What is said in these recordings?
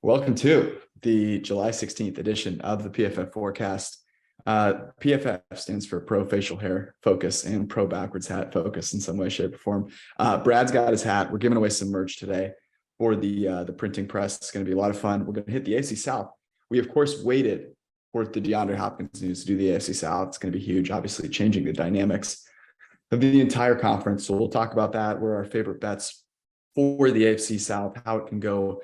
Welcome to the July 16th edition of the PFF forecast. PFF stands for Pro Facial Hair Focus and Pro Backwards Hat Focus in some way, shape, or form. Brad's got his hat. We're giving away some merch today for the printing press. It's going to be a lot of fun. We're going to hit the AFC South. We, of course, waited for the DeAndre Hopkins news to do the AFC South. It's going to be huge, obviously changing the dynamics of the entire conference. So we'll talk about that. What are our favorite bets for the AFC South, how it can go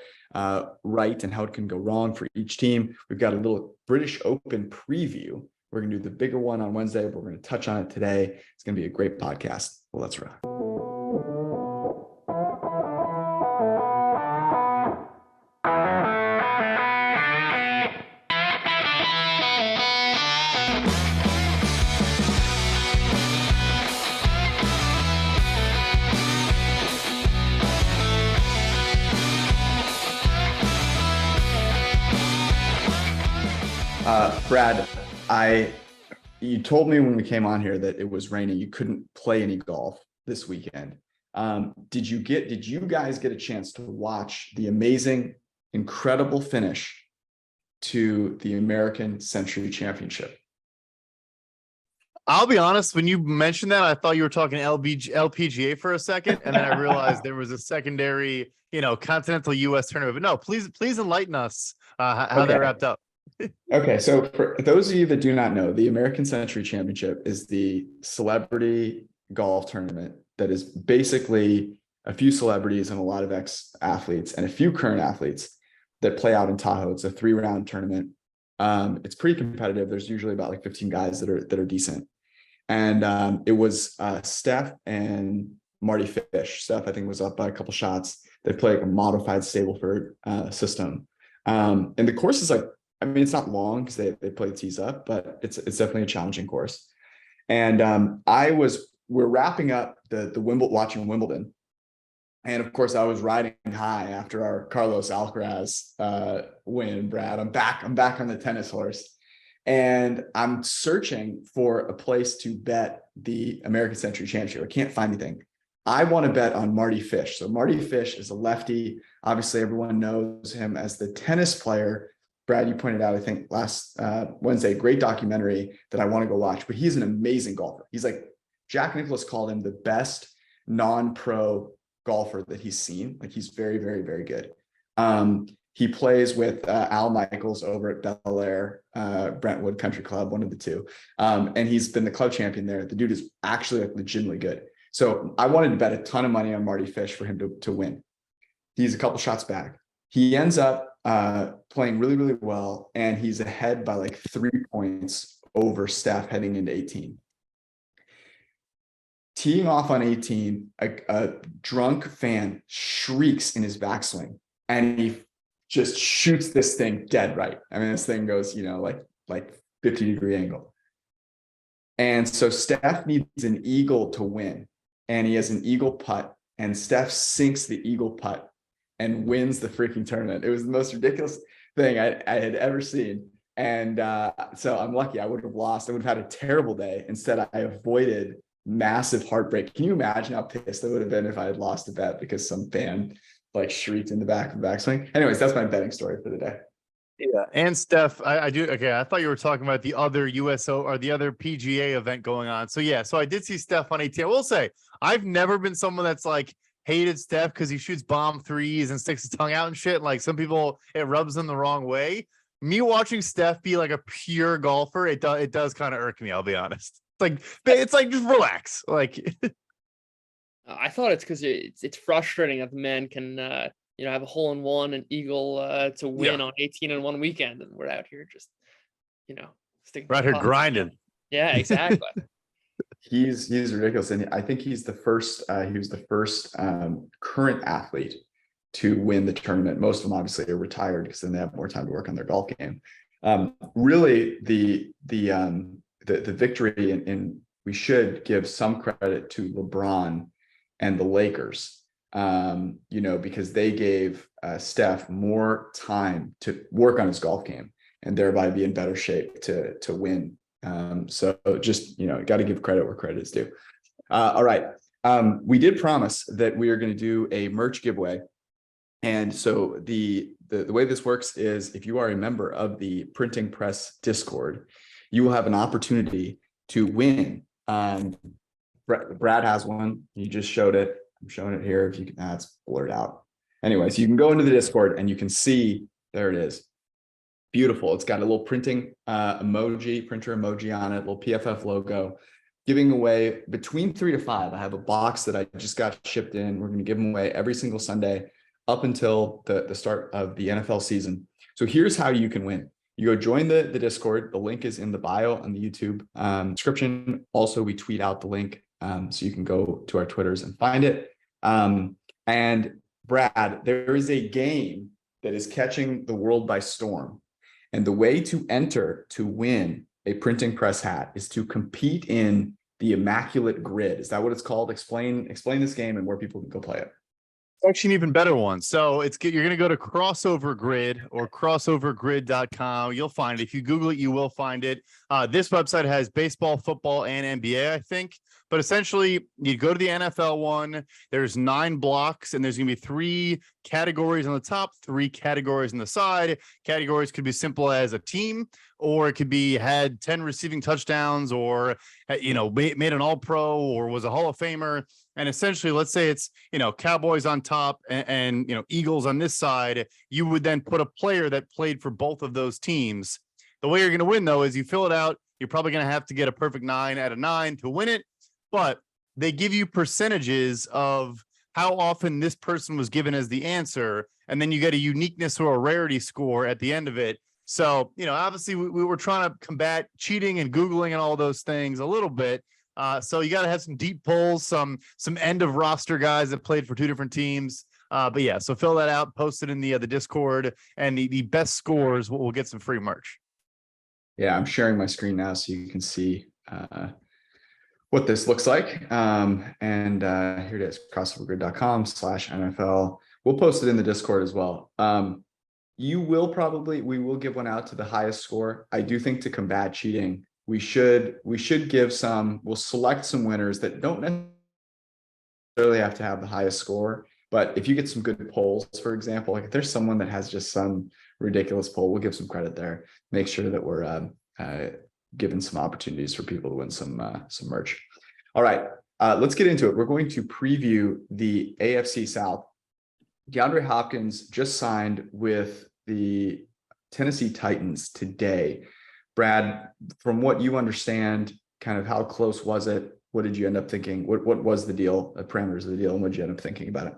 right and how it can go wrong for each team. We've got a little British Open preview. We're going to do the bigger one on Wednesday, but we're going to touch on it today. It's going to be a great podcast. Well, let's rock. Brad, you told me when we came on here that it was raining. You couldn't play any golf this weekend. Did you guys get a chance to watch the amazing, incredible finish to the American Century Championship? I'll be honest, when you mentioned that, I thought you were talking LPGA for a second, and then I realized there was a secondary, continental U.S. tournament. But no, please enlighten us how that wrapped up. Okay, so for those of you that do not know, the American Century Championship is the celebrity golf tournament that is basically a few celebrities and a lot of ex-athletes and a few current athletes that play out in Tahoe. It's a 3-round tournament. It's pretty competitive. There's usually about like 15 guys that are decent. And it was Steph and Marty Fish. Steph, I think, was up by a couple shots. They play like a modified Stableford system. And the course is it's not long because they play the tees up, but it's definitely a challenging course. And we're wrapping up watching Wimbledon. And of course I was riding high after our Carlos Alcaraz win, Brad. I'm back on the tennis horse. And I'm searching for a place to bet the American Century Championship. I can't find anything. I want to bet on Marty Fish. So Marty Fish is a lefty. Obviously everyone knows him as the tennis player. Brad, you pointed out, I think last Wednesday, great documentary that I want to go watch, but he's an amazing golfer. He's like, Jack Nicklaus called him the best non-pro golfer that he's seen. Like, he's very, very, very good. He plays with Al Michaels over at Bel Air, Brentwood Country Club, one of the two. And he's been the club champion there. The dude is actually legitimately good. So I wanted to bet a ton of money on Marty Fish for him to win. He's a couple shots back. He ends up playing really, really well, and he's ahead by like 3 points over Steph heading into 18. Teeing off on 18, a drunk fan shrieks in his backswing, and he just shoots this thing dead right. I mean, this thing goes, like 50-degree angle. And so Steph needs an eagle to win, and he has an eagle putt, and Steph sinks the eagle putt and wins the freaking tournament. It was the most ridiculous thing I had ever seen. And so I'm lucky. I would have lost. I would have had a terrible day. Instead, I avoided massive heartbreak. Can you imagine how pissed I would have been if I had lost a bet because some fan shrieked in the back of the backswing? Anyways, that's my betting story for the day. Yeah. And Steph, I do. Okay. I thought you were talking about the other USO or the other PGA event going on. So yeah, so I did see Steph on 18. I will say, I've never been someone that's hated Steph because he shoots bomb threes and sticks his tongue out and shit. Like, some people, it rubs them the wrong way. Me watching Steph be like a pure golfer, it does kind of irk me. I'll be honest. It's like just relax. I thought it's because it's frustrating that the man can have a hole in one and eagle to win on 18 in one weekend, and we're out here just sticking. We're out here grinding. Yeah, exactly. He's ridiculous, and I think he's the first. He was the first current athlete to win the tournament. Most of them obviously are retired because then they have more time to work on their golf game. Really, the victory, and we should give some credit to LeBron and the Lakers, because they gave Steph more time to work on his golf game and thereby be in better shape to win. So just, got to give credit where credit is due. All right. We did promise that we are going to do a merch giveaway. And so the the way this works is if you are a member of the Printing Press Discord, you will have an opportunity to win. Brad has one. He just showed it. I'm showing it here. If you can, it's blurred out. Anyways, you can go into the Discord and you can see, there it is. Beautiful. It's got a little printer emoji on it, little PFF logo, giving away between 3 to 5. I have a box that I just got shipped in. We're going to give them away every single Sunday up until the start of the NFL season. So here's how you can win. You go join the Discord. The link is in the bio on the YouTube description. Also, we tweet out the link so you can go to our Twitters and find it. And Brad, there is a game that is catching the world by storm. And the way to enter to win a Printing Press hat is to compete in the Immaculate Grid. Is that what it's called? Explain this game and where people can go play it. It's actually an even better one. So you're going to go to Crossover Grid or crossovergrid.com. You'll find it. If you Google it, you will find it. This website has baseball, football, and NBA, I think. But essentially, you go to the NFL one. There's 9 blocks, and there's going to be 3 categories on the top, 3 categories on the side. Categories could be simple as a team, or it could be had 10 receiving touchdowns, or made an All-Pro, or was a Hall of Famer. And essentially, let's say it's, Cowboys on top and Eagles on this side. You would then put a player that played for both of those teams. The way you're going to win, though, is you fill it out. You're probably going to have to get a perfect 9 out of 9 to win it. But they give you percentages of how often this person was given as the answer. And then you get a uniqueness or a rarity score at the end of it. So, obviously, we were trying to combat cheating and Googling and all those things a little bit. So you got to have some deep pulls, some end of roster guys that played for 2 different teams. But yeah, so fill that out, post it in the Discord, and the best scores will get some free merch. Yeah, I'm sharing my screen now so you can see what this looks like. And here it is, crossovergrid.com/NFL. We'll post it in the Discord as well. We will give one out to the highest score. I do think to combat cheating, we'll select some winners that don't necessarily have to have the highest score. But if you get some good polls, for example, like if there's someone that has just some ridiculous poll, we'll give some credit there. Make sure that we're given some opportunities for people to win some merch. All right, let's get into it. We're going to preview the AFC South. DeAndre Hopkins just signed with the Tennessee Titans today. Brad, from what you understand, kind of how close was it? What did you end up thinking? What was the deal, the parameters of the deal, and what did you end up thinking about it?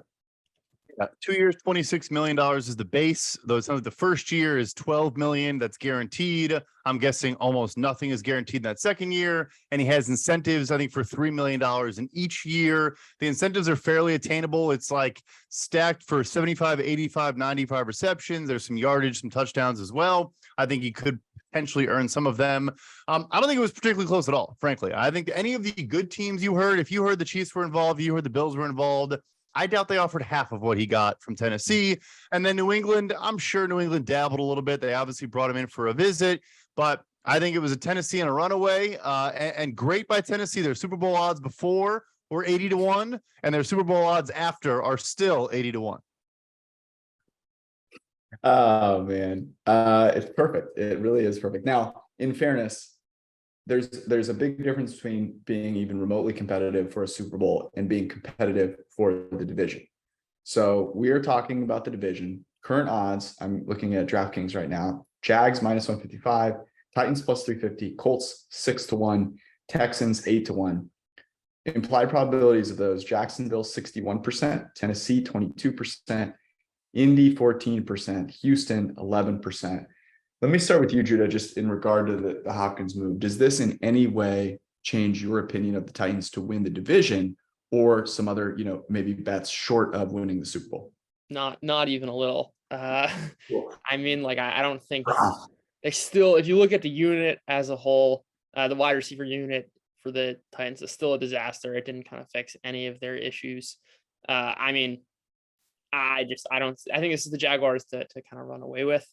2 years, $26 million is the base. Though it sounds like the first year is $12 million. That's guaranteed. I'm guessing almost nothing is guaranteed in that second year. And he has incentives, I think, for $3 million in each year. The incentives are fairly attainable. It's like stacked for 75, 85, 95 receptions. There's some yardage, some touchdowns as well. I think he could potentially earn some of them. I don't think it was particularly close at all, frankly. I think any of the good teams you heard, if you heard the Chiefs were involved, you heard the Bills were involved, I doubt they offered half of what he got from Tennessee. And then New England, I'm sure New England dabbled a little bit. They obviously brought him in for a visit, but I think it was a Tennessee and a runaway, and great by Tennessee. Their Super Bowl odds before were 80-1, and their Super Bowl odds after are still 80-1. Oh man, it's perfect. It really is perfect. Now, in fairness, there's a big difference between being even remotely competitive for a Super Bowl and being competitive for the division. So we are talking about the division. Current odds, I'm looking at DraftKings right now. Jags -155, Titans +350, Colts 6-1, Texans 8-1. Implied probabilities of those: Jacksonville 61%, Tennessee 22%, Indy 14%, Houston 11%. Let me start with you, Judah, just in regard to the Hopkins move. Does this in any way change your opinion of the Titans to win the division, or some other, maybe bets short of winning the Super Bowl? Not even a little. Cool. I mean, like, I don't think they still, if you look at the unit as a whole, the wide receiver unit for the Titans is still a disaster. It didn't kind of fix any of their issues. I mean, I think this is the Jaguars to kind of run away with.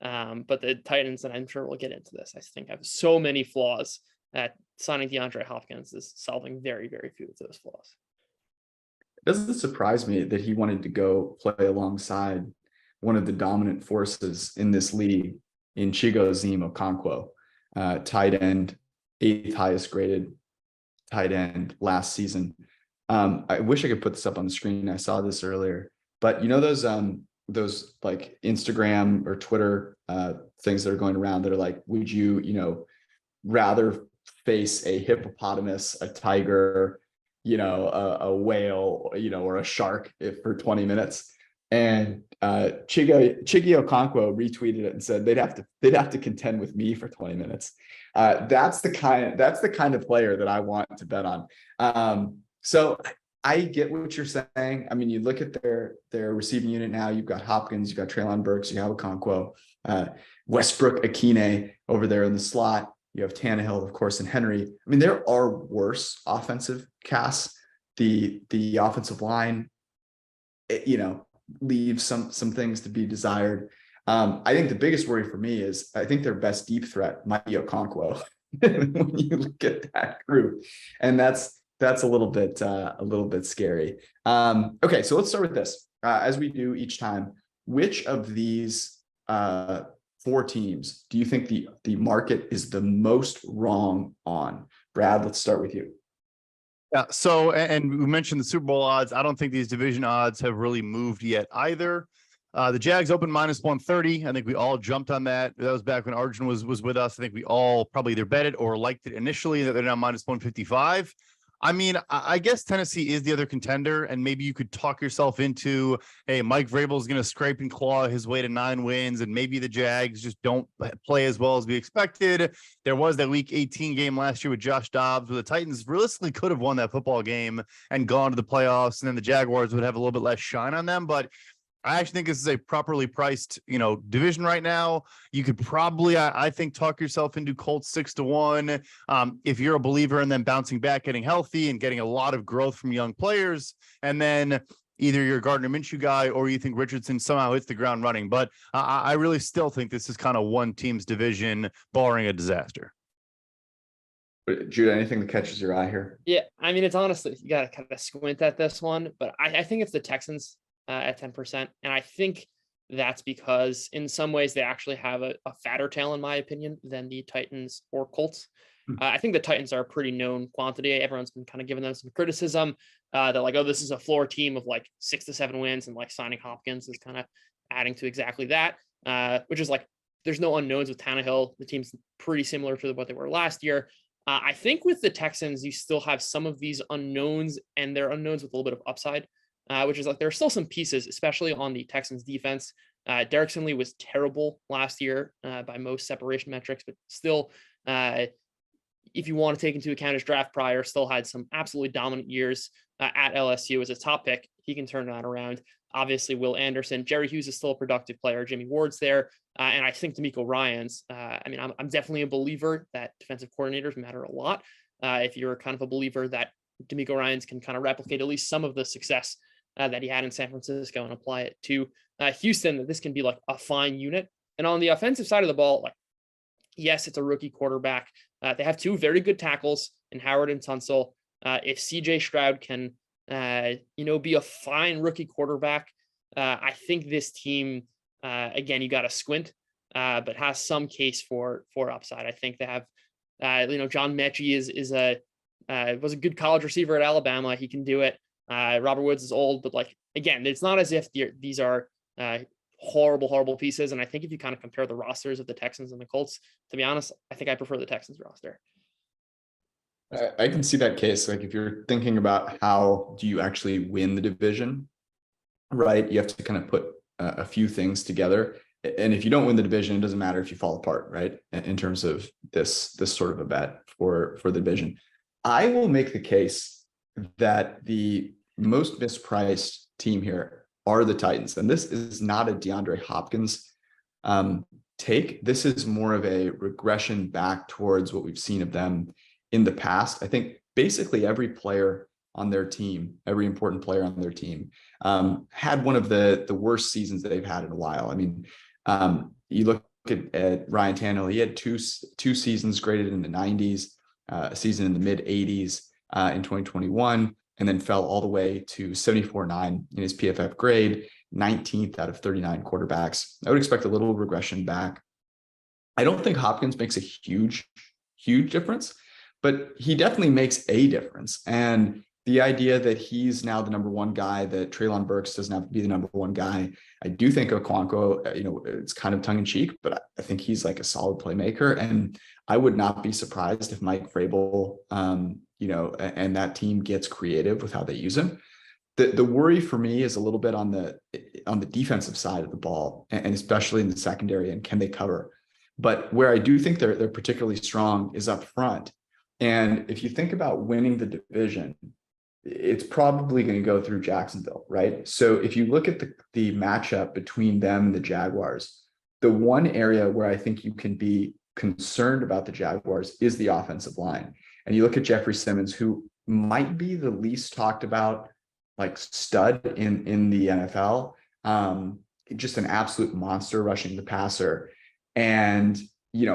But the Titans, and I'm sure we'll get into this, I think have so many flaws that signing DeAndre Hopkins is solving very, very few of those flaws. Doesn't it surprise me that he wanted to go play alongside one of the dominant forces in this league in Chigoziem Okonkwo, tight end, 8th highest graded tight end last season. I wish I could put this up on the screen. I saw this earlier, but you know those like Instagram or Twitter things that are going around that are like, would you rather face a hippopotamus, a tiger, a whale, or a shark for 20 minutes? And Chigi Okonkwo retweeted it and said they'd have to contend with me for 20 minutes. That's the kind of player that I want to bet on. So I get what you're saying. I mean, you look at their receiving unit now. You've got Hopkins, you've got Treylon Burks, you have Okonkwo, Westbrook Akine over there in the slot. You have Tannehill, of course, and Henry. I mean, there are worse offensive casts. The offensive line, leaves some things to be desired. I think the biggest worry for me is I think their best deep threat might be Okonkwo when you look at that group, and that's a little bit scary. Okay, so let's start with this. As we do each time, which of these 4 teams do you think the market is the most wrong on? Brad, let's start with you. Yeah. So, and we mentioned the Super Bowl odds. I don't think these division odds have really moved yet either. The Jags opened -130. I think we all jumped on that. That was back when Arjun was with us. I think we all probably either bet it or liked it initially, that they're now -155. I mean, I guess Tennessee is the other contender, and maybe you could talk yourself into, hey, Mike Vrabel's going to scrape and claw his way to 9 wins, and maybe the Jags just don't play as well as we expected. There was that Week 18 game last year with Josh Dobbs, where the Titans realistically could have won that football game and gone to the playoffs, and then the Jaguars would have a little bit less shine on them. But I actually think this is a properly priced, division right now. You could probably, I think, talk yourself into Colts 6-1. If you're a believer in them bouncing back, getting healthy, and getting a lot of growth from young players, and then either you're a Gardner Minshew guy or you think Richardson somehow hits the ground running. But I really still think this is kind of one team's division, barring a disaster. Judah, anything that catches your eye here? Yeah, I mean, it's honestly, you got to kind of squint at this one, but I think it's the Texans at 10%. And I think that's because in some ways they actually have a fatter tail, in my opinion, than the Titans or Colts. I think the Titans are a pretty known quantity. Everyone's been kind of giving them some criticism that like, oh, this is a floor team of like 6 to 7 wins, and like signing Hopkins is kind of adding to exactly that, which is like, there's no unknowns with Tannehill. The team's pretty similar to what they were last year. I think with the Texans, you still have some of these unknowns, and they're unknowns with a little bit of upside. Which is like there are still some pieces, especially on the Texans defense. Derek Stingley was terrible last year by most separation metrics, but still, if you want to take into account his draft prior, still had some absolutely dominant years at LSU as a top pick. He can turn that around. Obviously, Will Anderson, Jerry Hughes is still a productive player. Jimmy Ward's there. And I think D'Amico Ryans, I'm definitely a believer that defensive coordinators matter a lot. If you're kind of a believer that D'Amico Ryans can kind of replicate at least some of the success that he had in San Francisco and apply it to Houston, that this can be like a fine unit. And on the offensive side of the ball, like, yes, it's a rookie quarterback. They have 2 very good tackles in Howard and Tunsil. If CJ Stroud can, be a fine rookie quarterback, I think this team, again, you got to squint, but has some case for upside. I think they have, John Mechie was a good college receiver at Alabama. He can do it. Robert Woods is old, but like, again, it's not as if these are horrible pieces. And I think if you kind of compare the rosters of the Texans and the Colts, to be honest, I think I prefer the Texans roster. I can see that case. Like if you're thinking about how do you actually win the division, right? You have to kind of put a few things together. And if you don't win the division, it doesn't matter if you fall apart, right? In terms of this sort of a bet for the division. I will make the case that the most mispriced team here are the Titans. And this is not a DeAndre Hopkins take. This is more of a regression back towards what we've seen of them in the past. I think basically every player on their team, every important player on their team had one of the worst seasons that they've had in a while. I mean, you look at Ryan Tannehill, he had two seasons graded in the 90s, a season in the mid 80s in 2021, and then fell all the way to 74.9 in his PFF grade. 19th out of 39 quarterbacks. I would expect a little regression back. I don't think Hopkins makes a huge difference, but he definitely makes a difference. And the idea that he's now the number one guy, that Treylon Burks doesn't have to be the number one guy. I do think Okonkwo, it's kind of tongue in cheek, but I think he's like a solid playmaker. And I would not be surprised if Mike Vrabel, and that team gets creative with how they use him. The worry for me is a little bit on the defensive side of the ball, and especially in the secondary, and can they cover? But where I do think they're particularly strong is up front. And if you think about winning the division, it's probably going to go through Jacksonville, right? So if you look at the matchup between them and the Jaguars, the one area where I think you can be concerned about the Jaguars is the offensive line. And you look at Jeffrey Simmons, who might be the least talked about like stud in the NFL, just an absolute monster rushing the passer. And,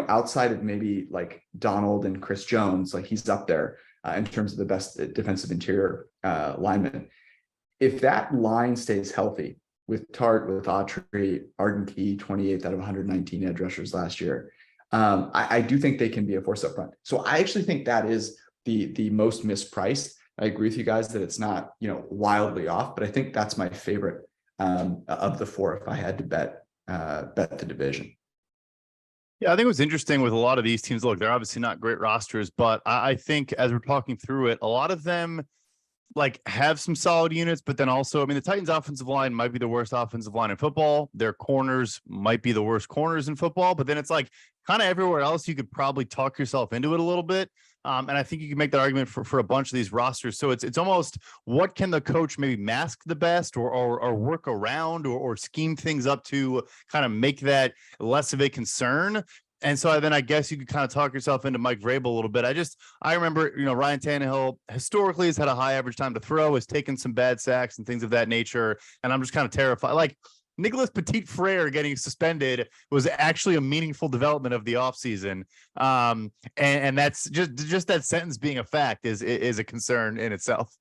outside of maybe like Donald and Chris Jones, like he's up there in terms of the best defensive interior linemen. If that line stays healthy with Tart, with Autry, Arden Key, 28th out of 119 edge rushers last year, I do think they can be a force up front. So I actually think that is the most mispriced. I agree with you guys that it's not, wildly off, but I think that's my favorite of the four if I had to bet the division. Yeah, I think what's interesting with a lot of these teams, look, they're obviously not great rosters, but I think as we're talking through it, a lot of them like have some solid units, but then also, the Titans offensive line might be the worst offensive line in football. Their corners might be the worst corners in football, but then it's like kind of everywhere else, you could probably talk yourself into it a little bit. And I think you can make that argument for a bunch of these rosters. So it's almost what can the coach maybe mask the best or work around or scheme things up to kind of make that less of a concern. And so then I guess you could kind of talk yourself into Mike Vrabel a little bit. I remember, Ryan Tannehill historically has had a high average time to throw, has taken some bad sacks and things of that nature. And I'm just kind of terrified. Like Nicholas Petit-Frere getting suspended was actually a meaningful development of the offseason. And that's just that sentence being a fact is a concern in itself.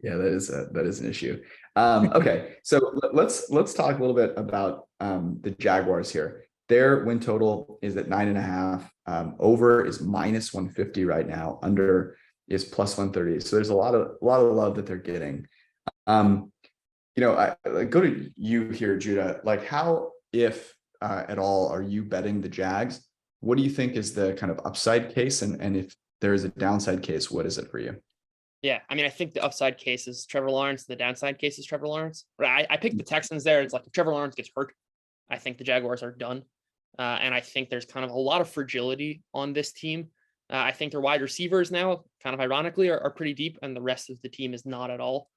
Yeah, that is an issue. Okay, so let's talk a little bit about the Jaguars here. Their win total is at 9.5. Over is minus 150 right now. Under is plus 130. So there's a lot of love that they're getting. I go to you here, Judah. Like, how, if at all, are you betting the Jags? What do you think is the kind of upside case, and if there is a downside case, what is it for you? Yeah, I think the upside case is Trevor Lawrence. The downside case is Trevor Lawrence. Right? I picked the Texans there. It's like if Trevor Lawrence gets hurt, I think the Jaguars are done. And I think there's kind of a lot of fragility on this team. I think their wide receivers now, kind of ironically, are pretty deep, and the rest of the team is not at all.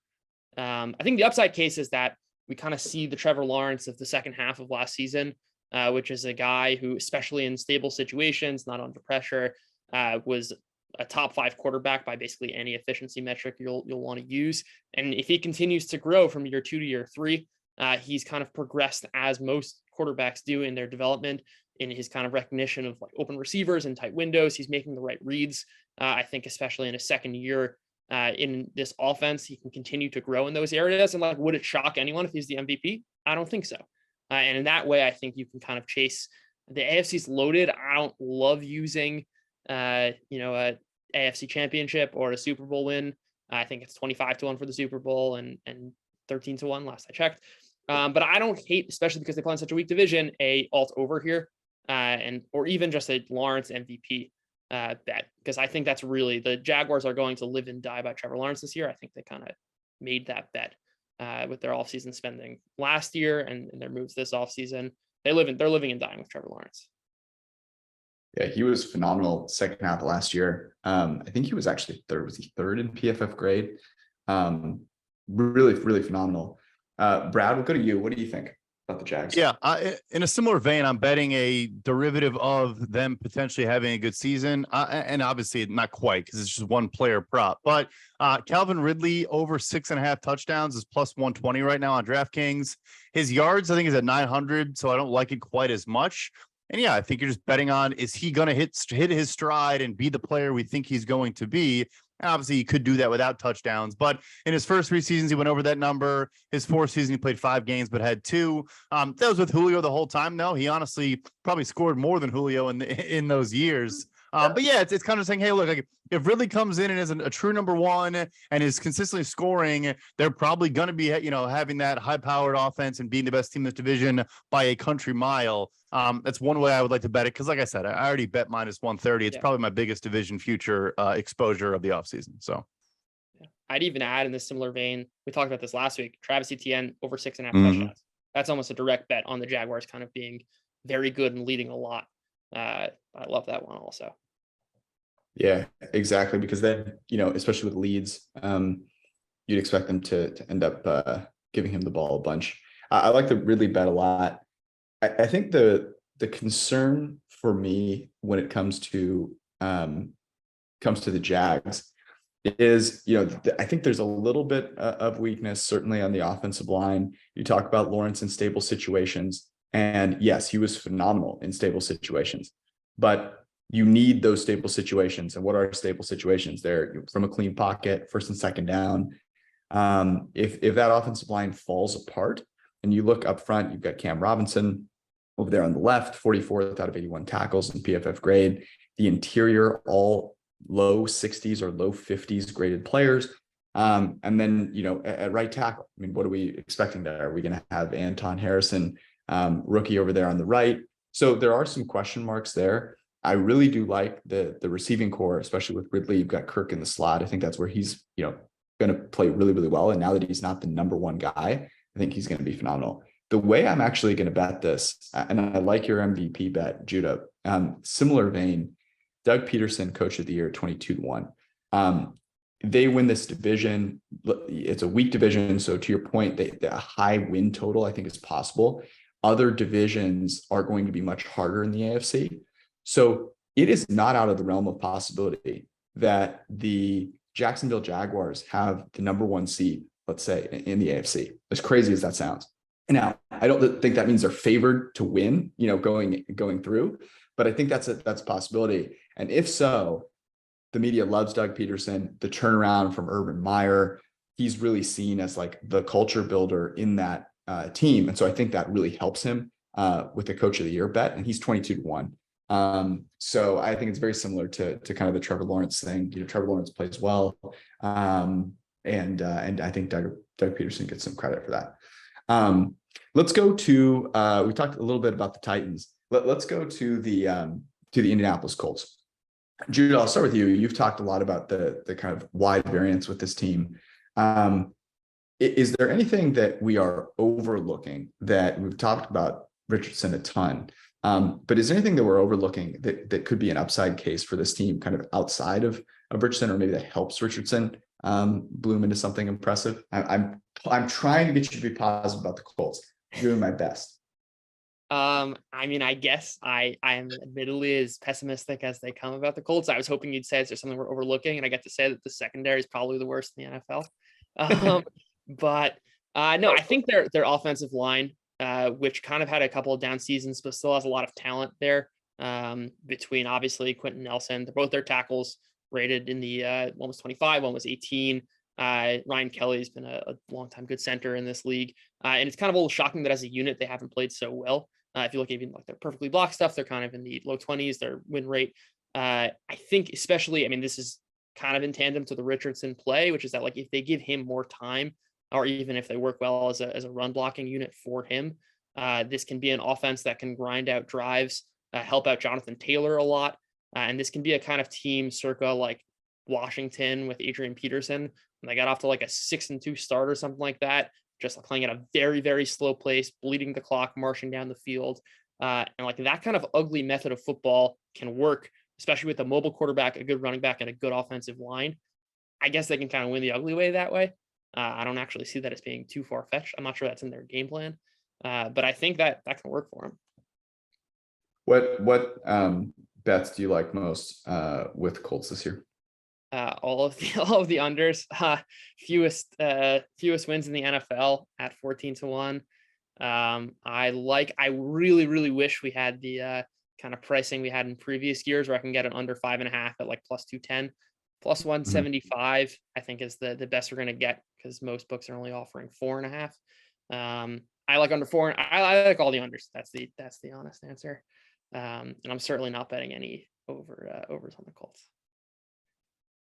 I think the upside case is that we kind of see the Trevor Lawrence of the second half of last season, which is a guy who, especially in stable situations, not under pressure, was a top 5 quarterback by basically any efficiency metric you'll want to use. And if he continues to grow from year 2 to year 3, he's kind of progressed as most quarterbacks do in their development, in his kind of recognition of like open receivers and tight windows. He's making the right reads. I think especially in his second year in this offense, he can continue to grow in those areas. And like, would it shock anyone if he's the MVP? I don't think so. And in that way, I think you can kind of chase. The AFC's loaded. I don't love using, a AFC championship or a Super Bowl win. I think it's 25-1 for the Super Bowl and 13-1 last I checked. But I don't hate, especially because they play in such a weak division, a alt over here, or even just a Lawrence MVP bet, because I think that's really, the Jaguars are going to live and die by Trevor Lawrence this year. I think they kind of made that bet with their offseason spending last year and their moves this offseason. They're living and dying with Trevor Lawrence. Yeah, he was phenomenal second half of last year. I think he was actually third. Was he third in PFF grade? Really, really phenomenal. Brad, we'll go to you. What do you think about the Jags? Yeah, in a similar vein, I'm betting a derivative of them potentially having a good season. And obviously not quite, because it's just one player prop. But Calvin Ridley over 6.5 touchdowns is plus 120 right now on DraftKings. His yards, I think, is at 900, so I don't like it quite as much. And yeah, I think you're just betting on, is he going to hit his stride and be the player we think he's going to be? Obviously, he could do that without touchdowns, but in his first 3 seasons, he went over that number. His fourth season, he played 5 games, but had 2. That was with Julio the whole time. No, he honestly probably scored more than Julio in those years. But yeah, it's kind of saying, hey, look, like if Ridley comes in and is a true number 1 and is consistently scoring, they're probably going to be, having that high-powered offense and being the best team in this division by a country mile. That's one way I would like to bet it. Cause like I said, I already bet -130. It's probably my biggest division future exposure of the offseason. So I'd even add in this similar vein, we talked about this last week, Travis Etienne over 6.5 touchdowns. That's almost a direct bet on the Jaguars kind of being very good and leading a lot. I love that one also. Yeah, exactly. Because then, especially with leads, you'd expect them to end up giving him the ball a bunch. I like the Ridley bet a lot. I think the concern for me when it comes to the Jags is, I think there's a little bit of weakness, certainly on the offensive line. You talk about Lawrence in stable situations, and yes, he was phenomenal in stable situations, but you need those stable situations. And what are stable situations? They're from a clean pocket, first and second down. If that offensive line falls apart, and you look up front, you've got Cam Robinson over there on the left, 44th out of 81 tackles in PFF grade. The interior, all low 60s or low 50s graded players. And then, at right tackle, I mean, what are we expecting there? Are we going to have Anton Harrison, rookie over there on the right? So there are some question marks there. I really do like the receiving core, especially with Ridley. You've got Kirk in the slot. I think that's where he's, going to play really, really well. And now that he's not the number 1 guy, I think he's going to be phenomenal. The way I'm actually going to bet this, and I like your MVP bet, Judah, similar vein, Doug Peterson, coach of the year, 22-1. They win this division. It's a weak division. So to your point, the high win total, I think, is possible. Other divisions are going to be much harder in the AFC. So it is not out of the realm of possibility that the Jacksonville Jaguars have the number 1 seed, let's say, in the AFC, as crazy as that sounds. Now, I don't think that means they're favored to win, going through, but I think that's a possibility. And if so, the media loves Doug Peterson, the turnaround from Urban Meyer. He's really seen as like the culture builder in that team. And so I think that really helps him with the coach of the year bet. And he's 22-1. So I think it's very similar to kind of the Trevor Lawrence thing. Trevor Lawrence plays well. And I think Doug Peterson gets some credit for that. Let's go to, we talked a little bit about the Titans. Let's go to the Indianapolis Colts. Judah, I'll start with you. You've talked a lot about the kind of wide variance with this team. Is there anything that we are overlooking? That we've talked about Richardson a ton, but is there anything that we're overlooking that could be an upside case for this team kind of outside of Richardson, or maybe that helps Richardson bloom into something impressive? I'm trying to get you to be positive about the Colts. I'm doing my best. I mean, I guess I am admittedly as pessimistic as they come about the Colts. I was hoping you'd say, is there something we're overlooking? And I get to say that the secondary is probably the worst in the NFL. But no, I think their offensive line, which kind of had a couple of down seasons, but still has a lot of talent there. Between obviously Quentin Nelson, both their tackles rated in the one was 25, one was 18. Ryan Kelly's been a long time good center in this league. And it's kind of a little shocking that as a unit, they haven't played so well. If you look even like their perfectly blocked stuff, they're kind of in the low 20s, their win rate. I think especially, I mean, this is kind of in tandem to the Richardson play, which is that like if they give him more time, or even if they work well as a run blocking unit for him, this can be an offense that can grind out drives, help out Jonathan Taylor a lot. And this can be a kind of team circa like Washington with Adrian Peterson. And they got off to like a 6-2 start or something like that, just playing at a very, very slow pace, bleeding the clock, marching down the field. And like that kind of ugly method of football can work, especially with a mobile quarterback, a good running back, and a good offensive line. I guess they can kind of win the ugly way that way. I don't actually see that as being too far-fetched. I'm not sure that's in their game plan, but I think that can work for them. What bets do you like most with Colts this year? All of the unders, fewest wins in the NFL at 14-1. I really wish we had the kind of pricing we had in previous years where I can get an under 5.5 at like plus 210. Plus 175, I think, is the best we're going to get, because most books are only offering 4.5. I like under 4. I like all the unders. That's the honest answer. And I'm certainly not betting any overs on the Colts.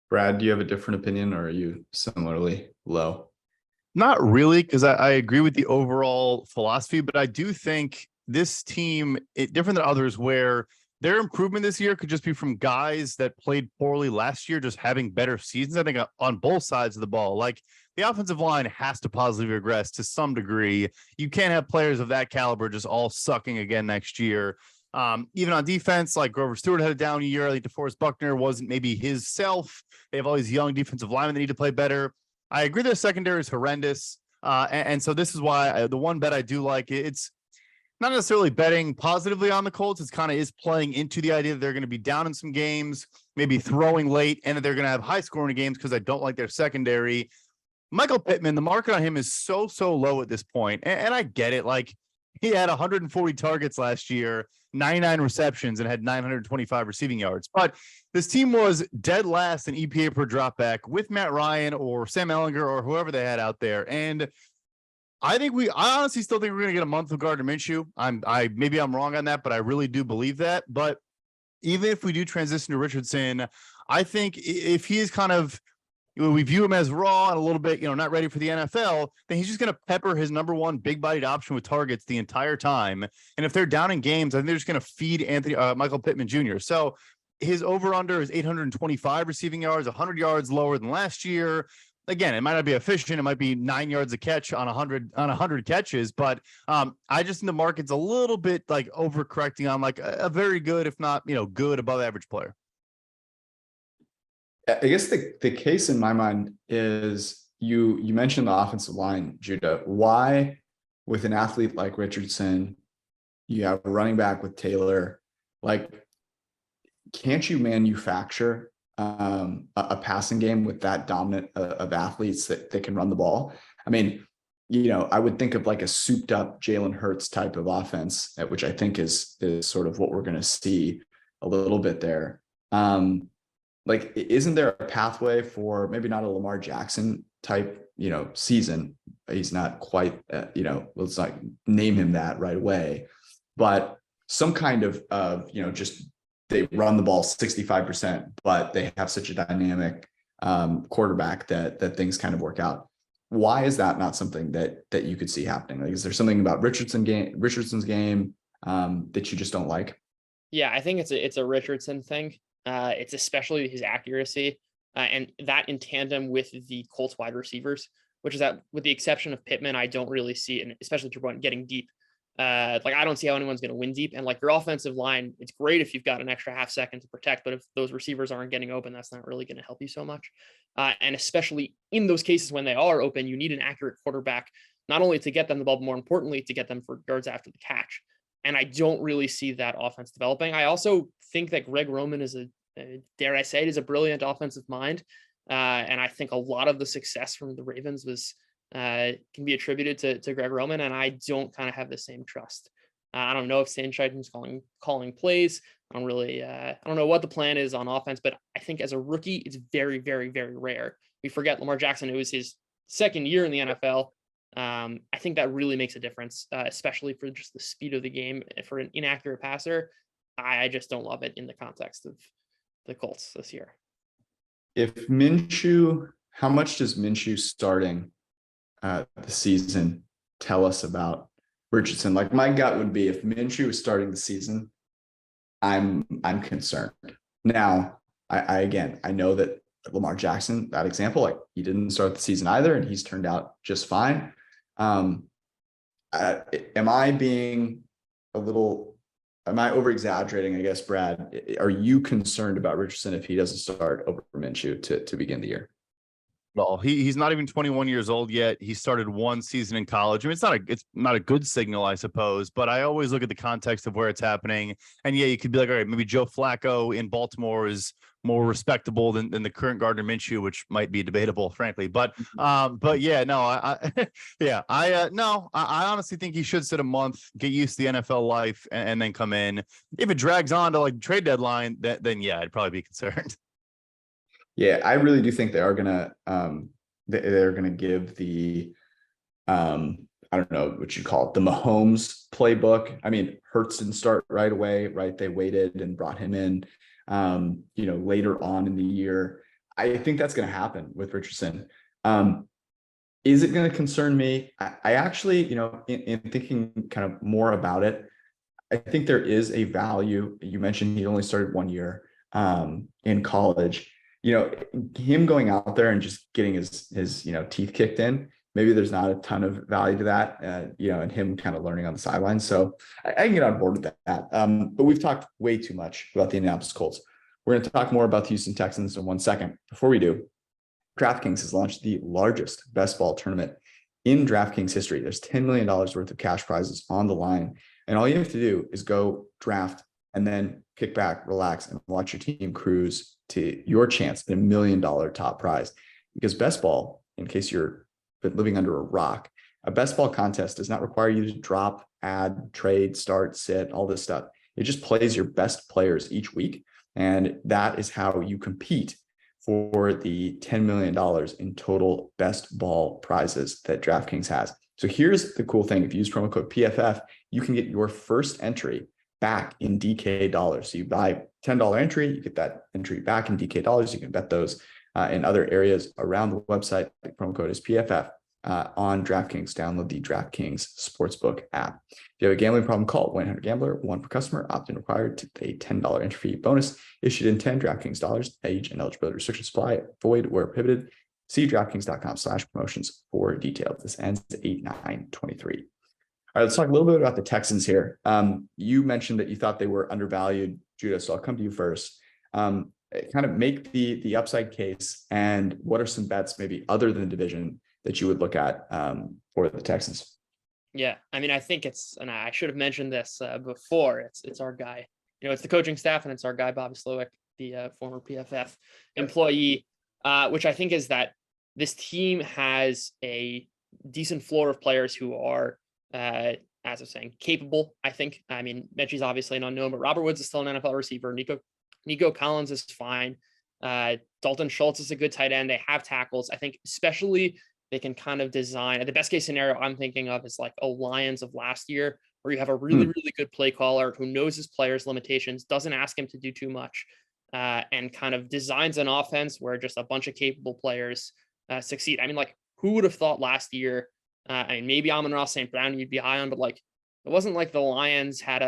Brad, do you have a different opinion, or are you similarly low? Not really, because I agree with the overall philosophy, but I do think this team, different than others, where their improvement this year could just be from guys that played poorly last year, just having better seasons. I think on both sides of the ball, like the offensive line has to positively regress to some degree. You can't have players of that caliber just all sucking again next year. Even on defense, like Grover Stewart had a down year. I think DeForest Buckner wasn't maybe his self. They have all these young defensive linemen that need to play better. I agree their secondary is horrendous. And so this is why the one bet I do like, it's not necessarily betting positively on the Colts. It's kind of is playing into the idea that they're going to be down in some games, maybe throwing late, and that they're going to have high scoring games because I don't like their secondary. Michael Pittman, the market on him is so low at this point. And I get it. Like, he had 140 targets last year, 99 receptions, and had 925 receiving yards. But this team was dead last in EPA per dropback with Matt Ryan or Sam Ehlinger or whoever they had out there. And I honestly still think we're going to get a month of Gardner Minshew. Maybe I'm wrong on that, but I really do believe that. But even if we do transition to Richardson, I think if he is kind of, we view him as raw and a little bit, not ready for the NFL, then he's just going to pepper his number one big-bodied option with targets the entire time. And if they're down in games, I think they're just going to feed Michael Pittman Jr. So his over-under is 825 receiving yards, 100 yards lower than last year. Again, it might not be efficient. It might be 9 yards a catch on 100 catches, but I just think the market's a little bit like overcorrecting on like a very good, if not, good above average player. I guess the case in my mind is you mentioned the offensive line, Judah. Why, with an athlete like Richardson, you have a running back with Taylor, like, can't you manufacture a passing game with that dominant of athletes that can run the ball? I mean, I would think of like a souped up Jalen Hurts type of offense, which I think is sort of what we're going to see a little bit there. Like, isn't there a pathway for maybe not a Lamar Jackson type, season? He's not quite, let's not name him that right away, but some kind of, just they run the ball 65%, but they have such a dynamic quarterback that things kind of work out. Why is that not something that you could see happening? Like, is there something about Richardson's game that you just don't like? Yeah, I think it's a Richardson thing. It's especially his accuracy, and that in tandem with the Colts wide receivers, which is that with the exception of Pittman, I don't really see, and especially to your point, getting deep. Like, I don't see how anyone's going to win deep. And like, your offensive line, it's great if you've got an extra half second to protect, but if those receivers aren't getting open, that's not really going to help you so much. And especially in those cases when they are open, you need an accurate quarterback, not only to get them the ball, but more importantly, to get them for yards after the catch. And I don't really see that offense developing. I also think that Greg Roman is dare I say it, is a brilliant offensive mind. And I think a lot of the success from the Ravens was can be attributed to Greg Roman, and I don't kind of have the same trust. I don't know if Sainchiden's calling plays. I don't know what the plan is on offense, but I think as a rookie, it's very, very, very rare. We forget Lamar Jackson, it was his second year in the NFL. I think that really makes a difference, especially for just the speed of the game. For an inaccurate passer, I just don't love it in the context of the Colts this year. If Minshew, how much does Minshew starting the season tell us about Richardson? Like, my gut would be if Minshew is starting the season, I'm concerned. Now, I know that Lamar Jackson, that example, like, he didn't start the season either, and he's turned out just fine. Am I being am I over exaggerating? I guess, Brad, are you concerned about Richardson if he doesn't start over Minshew to begin the year? Well, he's not even 21 years old yet. He started one season in college. I mean, it's not a good signal, I suppose, but I always look at the context of where it's happening. And yeah, you could be like, all right, maybe Joe Flacco in Baltimore is more respectable than the current Gardner Minshew, which might be debatable, frankly. But yeah, no, I honestly think he should sit a month, get used to the NFL life, and then come in. If it drags on to like trade deadline, then yeah, I'd probably be concerned. Yeah, I really do think they are gonna they're gonna give the I don't know what you call it, the Mahomes playbook. I mean, Hurts didn't start right away, right? They waited and brought him in later on in the year. I think that's gonna happen with Richardson. Is it going to concern me? I actually, in thinking kind of more about it, I think there is a value. You mentioned he only started 1 year in college. Him going out there and just getting his teeth kicked in. Maybe there's not a ton of value to that, and him kind of learning on the sidelines. So I can get on board with that. But we've talked way too much about the Indianapolis Colts. We're going to talk more about the Houston Texans in 1 second. Before we do, DraftKings has launched the largest best ball tournament in DraftKings history. There's $10 million worth of cash prizes on the line. And all you have to do is go draft and then kick back, relax, and watch your team cruise to your chance at $1 million top prize. Because best ball, in case you're living under a rock, a best ball contest does not require you to drop, add, trade, start, sit, all this stuff. It just plays your best players each week. And that is how you compete for the $10 million in total best ball prizes that DraftKings has. So here's the cool thing. If you use promo code PFF, you can get your first entry back in DK dollars. So you buy $10 entry, you get that entry back in DK dollars. You can bet those in other areas around the website. The promo code is PFF. On DraftKings, download the DraftKings Sportsbook app. If you have a gambling problem, call 1-800-GAMBLER, 1 per customer, opt-in required to a $10 entry fee bonus issued in 10 DraftKings dollars. Age and eligibility restrictions apply. Void where prohibited. See DraftKings.com/promotions for details. This ends at 8/9/23. All right, let's talk a little bit about the Texans here. You mentioned that you thought they were undervalued, Judah, so I'll come to you first. Kind of make the upside case, and what are some bets maybe other than the division that you would look at for the Texans? Yeah, I mean, I think and I should have mentioned this before. It's our guy. It's the coaching staff, and it's our guy Bobby Slowick, the former PFF employee, which I think is that this team has a decent floor of players who are, as I was saying, capable. I think. I mean, Mechie's obviously an unknown, but Robert Woods is still an NFL receiver. Nico Collins is fine. Dalton Schultz is a good tight end. They have tackles. I think especially they can kind of design. The best case scenario I'm thinking of is like a Lions of last year, where you have a really, really good play caller who knows his players' limitations, doesn't ask him to do too much, and kind of designs an offense where just a bunch of capable players succeed. I mean, like, who would have thought last year? I mean, maybe Amon-Ra St. Brown you'd be high on, but like, it wasn't like the Lions had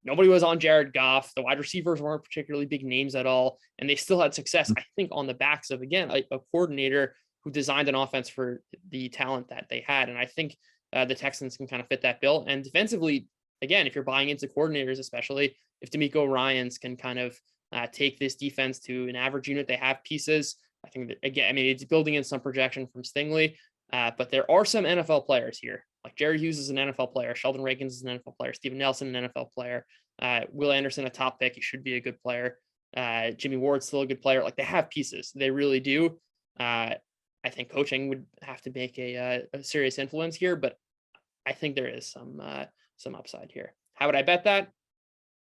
nobody was on Jared Goff. The wide receivers weren't particularly big names at all, and they still had success, I think, on the backs of, again, a coordinator who designed an offense for the talent that they had. And I think the Texans can kind of fit that bill. And defensively, again, if you're buying into coordinators, especially if DeMeco Ryans can kind of take this defense to an average unit, they have pieces. I think that, again, I mean, it's building in some projection from Stingley, but there are some NFL players here. Like Jerry Hughes is an NFL player. Sheldon Rankins is an NFL player. Steven Nelson, an NFL player. Will Anderson, a top pick. He should be a good player. Jimmy Ward's still a good player. Like, they have pieces. They really do. I think coaching would have to make a serious influence here, but I think there is some upside here. How would I bet that?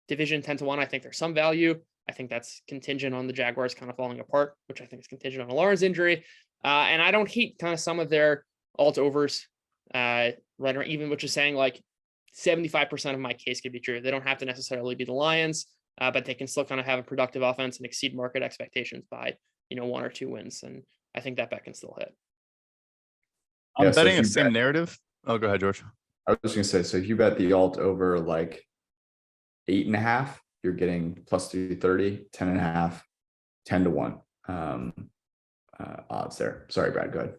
Division 10-1. I think there's some value. I think that's contingent on the Jaguars kind of falling apart, which I think is contingent on a Lawrence injury. And I don't hate kind of some of their alt overs, right? Or even, which is saying like 75% of my case could be true. They don't have to necessarily be the Lions, but they can still kind of have a productive offense and exceed market expectations by 1 or 2 wins. And I think that bet can still hit. I'm betting the same narrative. Oh, go ahead, George. I was just gonna say, so if you bet the alt over like 8.5, you're getting plus 230, 10.5, 10-1 odds there. Sorry, Brad, go ahead.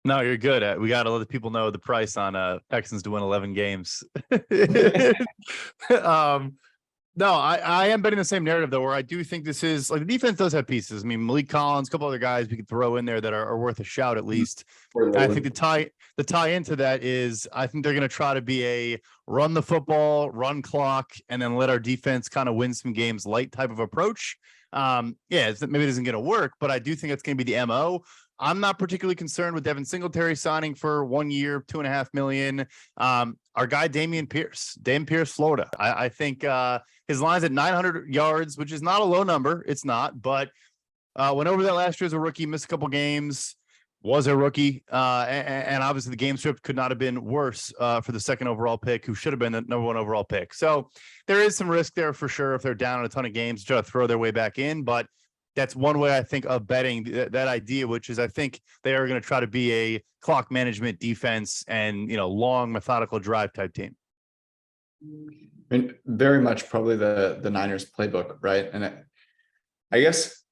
No, you're good. We got to let the people know the price on Texans to win 11 games. No, I am betting the same narrative, though, where I do think this is like the defense does have pieces. I mean, Malik Collins, a couple other guys we could throw in there that are worth a shout at least. I think the tie into that is I think they're going to try to be a run the football, run clock, and then let our defense kind of win some games light type of approach. Maybe it isn't going to work, but I do think it's going to be the MO. I'm not particularly concerned with Devin Singletary signing for 1 year, $2.5 million. Our guy, Dameon Pierce, Florida. I think his line's at 900 yards, which is not a low number. It's not, but Went over that last year as a rookie, missed a couple games, was a rookie. And obviously the game script could not have been worse for the second overall pick, who should have been the number one overall pick. So there is some risk there for sure if they're down in a ton of games to try to throw their way back in. But that's one way I think of betting that idea, which is I think they are going to try to be a clock management defense and, long methodical drive type team. I mean, very much probably the Niners playbook, right? And I guess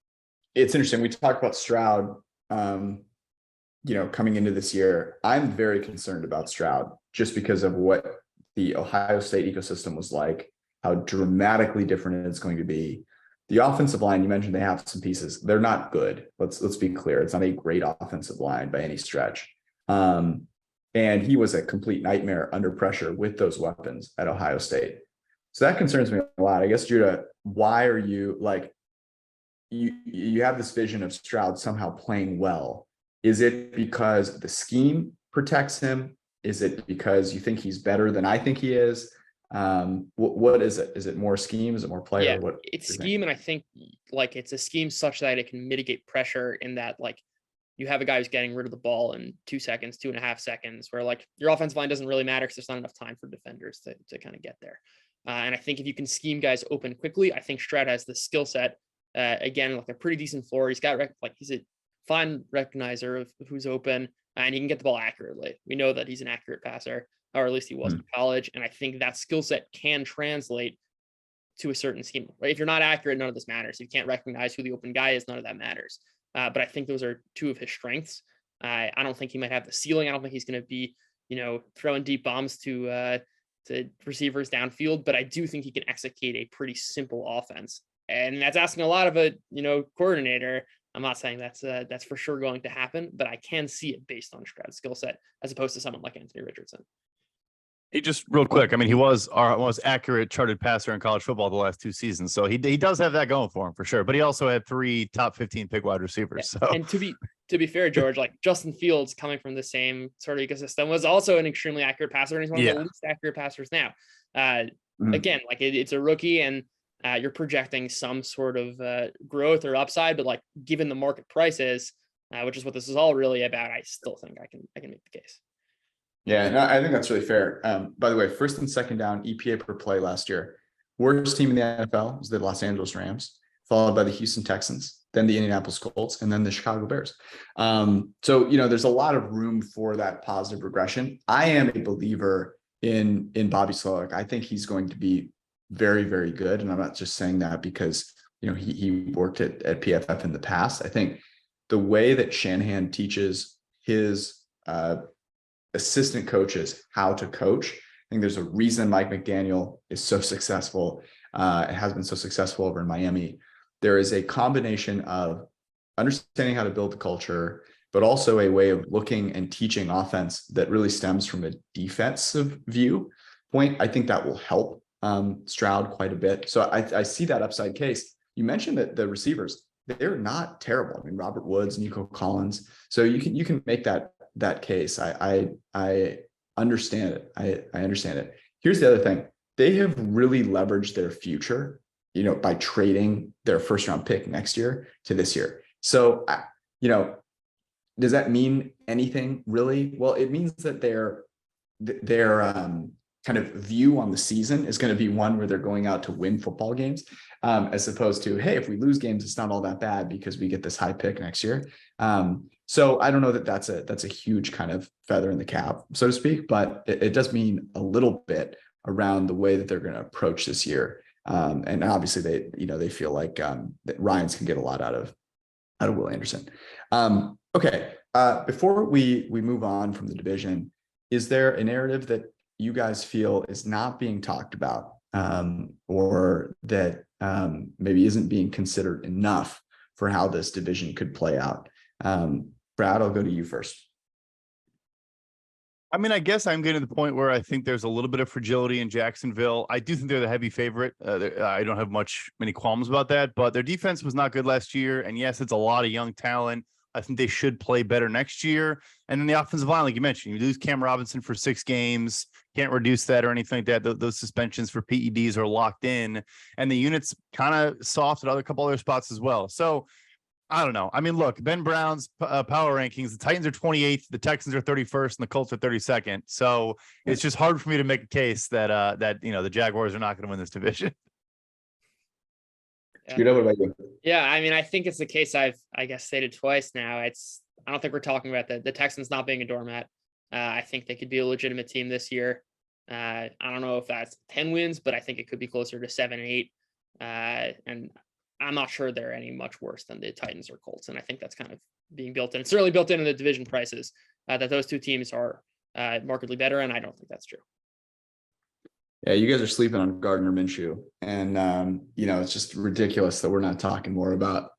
it's interesting. We talked about Stroud, coming into this year. I'm very concerned about Stroud just because of what the Ohio State ecosystem was like, how dramatically different it's going to be. The offensive line, you mentioned they have some pieces. They're not good. Let's be clear. It's not a great offensive line by any stretch. And he was a complete nightmare under pressure with those weapons at Ohio State. So that concerns me a lot. I guess, Judah, why are you you have this vision of Stroud somehow playing well? Is it because the scheme protects him? Is it because you think he's better than I think he is? What is it? Is it more scheme? Is it more player? Yeah, what it's scheme, and I think it's a scheme such that it can mitigate pressure in that you have a guy who's getting rid of the ball in 2 seconds, 2.5 seconds, where your offensive line doesn't really matter because there's not enough time for defenders to kind of get there. And I think if you can scheme guys open quickly, I think Stroud has the skill set. Again, a pretty decent floor. He's got he's a fine recognizer of who's open, and he can get the ball accurately. We know that he's an accurate passer, or at least he was in college. And I think that skill set can translate to a certain scheme. Right? If you're not accurate, none of this matters. If you can't recognize who the open guy is, none of that matters. But I think those are two of his strengths. I don't think he might have the ceiling. I don't think he's going to be, throwing deep bombs to receivers downfield. But I do think he can execute a pretty simple offense, and that's asking a lot of a coordinator. I'm not saying that's for sure going to happen, but I can see it based on Stroud's skill set as opposed to someone like Anthony Richardson. He just real quick. I mean, he was our most accurate charted passer in college football the last 2 seasons. So he does have that going for him for sure. But he also had 3 top 15 pick wide receivers. Yeah. So, and to be fair, George, Justin Fields, coming from the same sort of ecosystem, was also an extremely accurate passer, and he's one of the least accurate passers now. Again, it's a rookie, and you're projecting some sort of growth or upside, but given the market prices, which is what this is all really about, I still think I can make the case. Yeah, no, I think that's really fair. By the way, first and second down EPA per play last year. Worst team in the NFL was the Los Angeles Rams, followed by the Houston Texans, then the Indianapolis Colts, and then the Chicago Bears. So, there's a lot of room for that positive regression. I am a believer in Bobby Slowick. I think he's going to be very, very good. And I'm not just saying that because, he worked at PFF in the past. I think the way that Shanahan teaches his assistant coaches how to coach, I think there's a reason Mike McDaniel is so successful. It has been so successful over in Miami. There is a combination of understanding how to build the culture, but also a way of looking and teaching offense that really stems from a defensive viewpoint. I think that will help Stroud quite a bit. So I see that upside case. You mentioned that the receivers, they're not terrible. I mean, Robert Woods, Nico Collins. So you can make that case. I understand it. I understand it. Here's the other thing. They have really leveraged their future, by trading their first round pick next year to this year. So, does that mean anything really? Well, it means that their kind of view on the season is going to be one where they're going out to win football games, as opposed to, hey, if we lose games, it's not all that bad because we get this high pick next year. So I don't know that that's a huge kind of feather in the cap, so to speak, but it does mean a little bit around the way that they're going to approach this year. And obviously they feel like that Ryans can get a lot out of Will Anderson. Okay. Before we move on from the division, is there a narrative that you guys feel is not being talked about, or that maybe isn't being considered enough for how this division could play out? Brad, I'll go to you first. I mean, I guess I'm getting to the point where I think there's a little bit of fragility in Jacksonville. I do think they're the heavy favorite. I don't have many qualms about that, but their defense was not good last year. And yes, it's a lot of young talent. I think they should play better next year. And then the offensive line, like you mentioned, you lose Cam Robinson for 6 games, can't reduce that or anything like that. Those suspensions for PEDs are locked in, and the unit's kind of soft at a couple other spots as well. So I don't know. I mean, look, Ben Brown's power rankings, the Titans are 28th, the Texans are 31st, and the Colts are 32nd. So it's just hard for me to make a case that the Jaguars are not going to win this division. Yeah. Judah, what about you? Yeah, I mean, I think it's the case I guess stated twice now. I don't think we're talking about the Texans not being a doormat. I think they could be a legitimate team this year. I don't know if that's 10 wins, but I think it could be closer to 7 and 8. And I'm not sure they're any much worse than the Titans or Colts. And I think that's kind of being built in. It's certainly built into the division prices that those two teams are markedly better. And I don't think that's true. Yeah, you guys are sleeping on Gardner Minshew. And, it's just ridiculous that we're not talking more about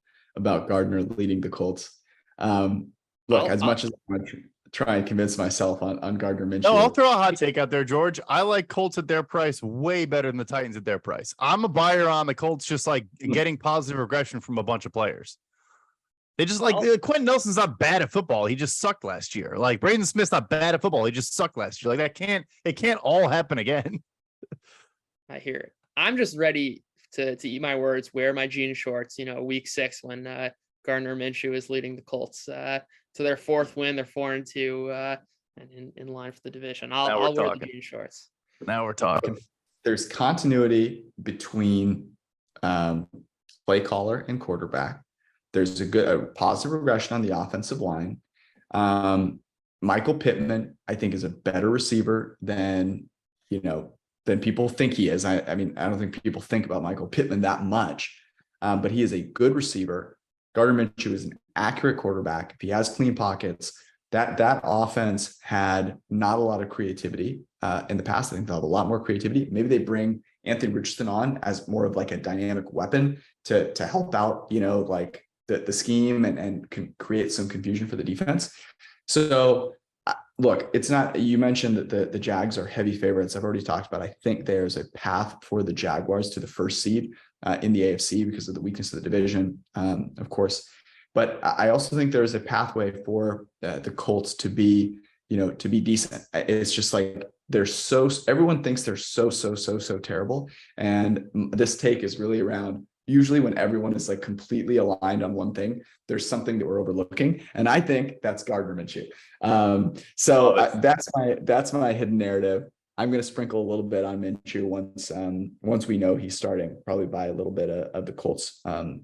Gardner leading the Colts. Much as I want to try and convince myself on Gardner Minshew. No, I'll throw a hot take out there, George. I like Colts at their price way better than the Titans at their price. I'm a buyer on the Colts, just like getting positive regression from a bunch of players. They just Quentin Nelson's not bad at football. He just sucked last year. Like Braden Smith's not bad at football. He just sucked last year. Like it can't all happen again. I hear it. I'm just ready to eat my words, wear my jean shorts, week 6 when Gardner Minshew is leading the Colts to their 4th win. They're 4-2 and in line for the division. I'll wear the jean shorts. Now we're talking. There's continuity between play caller and quarterback. There's a positive regression on the offensive line. Michael Pittman, I think, is a better receiver than people think he is. I mean, I don't think people think about Michael Pittman that much, but he is a good receiver. Gardner Minshew is an accurate quarterback. If he has clean pockets, that offense had not a lot of creativity in the past. I think they'll have a lot more creativity. Maybe they bring Anthony Richardson on as more of like a dynamic weapon to help out, the scheme and can create some confusion for the defense. So look, it's not, you mentioned that the Jags are heavy favorites. I've already talked about, I think there's a path for the Jaguars to the first seed in the AFC because of the weakness of the division, of course. But I also think there's a pathway for the Colts to be decent. It's just like everyone thinks they're so terrible. And this take is really around, usually when everyone is like completely aligned on one thing, there's something that we're overlooking. And I think that's Gardner Minshew. That's my hidden narrative. I'm going to sprinkle a little bit on Minshew once we know he's starting, probably by a little bit of the Colts